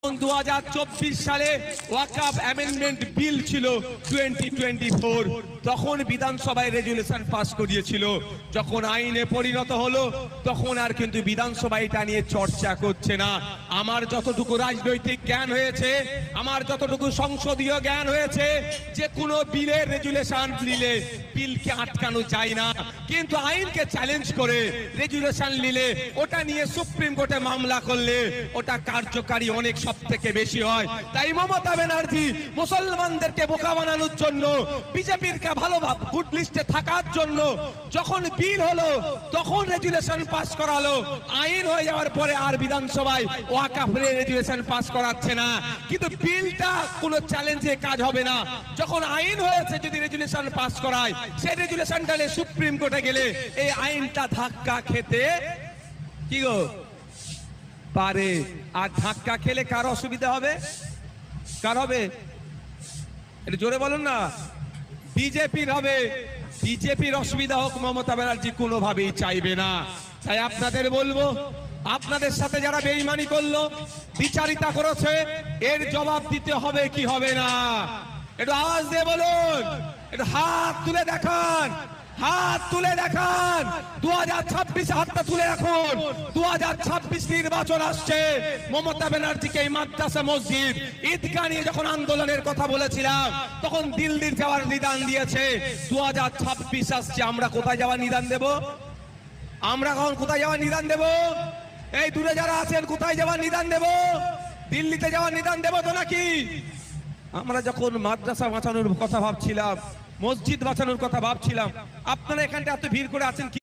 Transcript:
2024 সালে ওয়াকফ amendment bill ছিল 2024, তখন বিধানসভায় রেজুলেশন পাস করিয়েছিল। যখন আইনে পরিণত হলো তখন আর কিন্তু বিধানসভায় এটা নিয়ে চর্চা করছে না। আমার যতটুকু রাজনৈতিক জ্ঞান হয়েছে, আমার যতটুকু সংসদীয় জ্ঞান হয়েছে, যে কোনো বিলের রেজুলেশন নিলে বিলকে আটকানো যায় না, কিন্তু আইনকে চ্যালেঞ্জ করে রেজুলেশন নিলে ওটা নিয়ে সুপ্রিম কোর্টে মামলা করলে ওটা কার্যকারী অনেক সব থেকে বেশি হয়। তাই মমতা ব্যানার্জি মুসলমানদেরকে বোকা বানানোর জন্য, বিজেপির কে ভালো গুড লিস্টে থাকার জন্য যখন বিল হলো তখন রেজুলেশন পাস করালো, আইন হয়ে যাওয়ার পরে আর বিধানসভায় ওয়াকফের রেজুলেশন পাস করাচ্ছে না। কিন্তু বিলটা কোনো চ্যালেঞ্জে কাজ হবে না। যখন আইন হয়েছে যদি রেজুলেশন পাস করায়, সেই রেজুলেশনটা সুপ্রিম কোর্টে গেলে এই আইনটা ধাক্কা খেতে কি গো পারে। আর ধাক্কা খেলে কার অসুবিধা হবে? কার হবে? একটু জোরে বলুন না। বিজেপির হবে। বিজেপির অসুবিধা হোক মমতা ব্যানার্জি কোনোভাবেই চাইবে না। তাই আপনাদের বলবো, আপনাদের সাথে যারা বেঈমানি করলো, বিচারিতা করেছে, এর জবাব দিতে হবে কি হবে না? একটু আওয়াজ দিয়ে বলুন, একটু হাত তুলে দেখান, হাত তুলে দেখান। 2026 হাতটা তুলে রাখুন। 2026 নির্বাচন আসছে। মমতা ব্যানার্জিকে এই মাদ্রাসা, মসজিদ, ঈদগাহ নিয়ে যখন আন্দোলনের কথা বলেছিলাম তখন দিল্লির যাওয়ার নিদান দিয়েছে। 2026 আসছে, আমরা কোথায় যাওয়ার নিদান দেব? আমরা কখন কোথায় যাওয়ার নিদান দেব? এই দূরে যারা আছেন কোথায় যাওয়ার নিদান দেব? দিল্লিতে যাওয়ার নিদান দেব তো নাকি? আমরা যখন মাদ্রাসা বাঁচানোর কথা ভাবছিলাম, মসজিদ বাঁচানোর কথা ভাবছিলাম, আপনারা এখানটা এত ভিড় করে আছেন।